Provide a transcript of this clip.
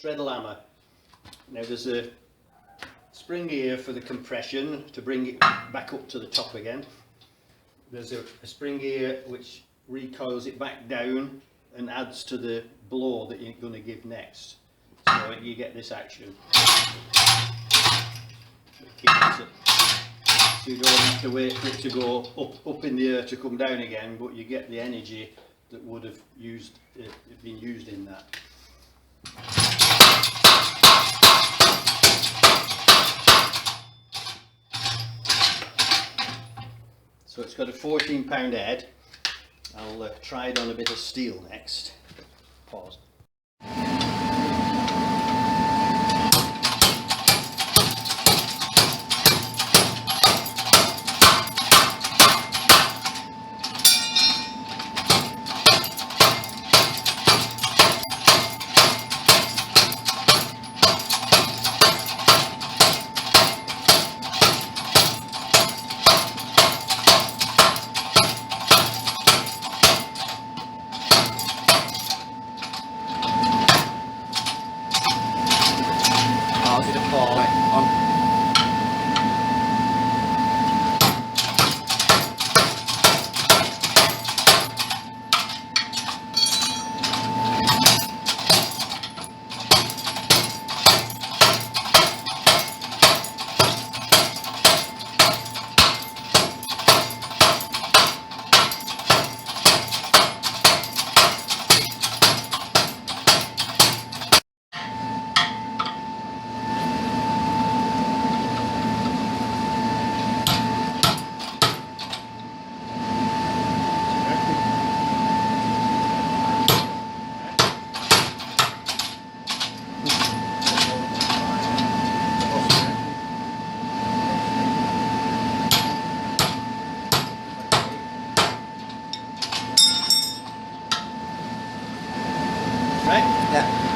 treadle hammer. Now there's a spring here for the compression to bring it back up to the top again. There's a spring here which recoils it back down and adds to the blow that you're going to give next. So you get this action. So you don't have to wait for it to go up in the air to come down again, but you get the energy that would have been used in that. So it's got a 14-pound head. I'll try it on a bit of steel next. Pause. Right? Yeah.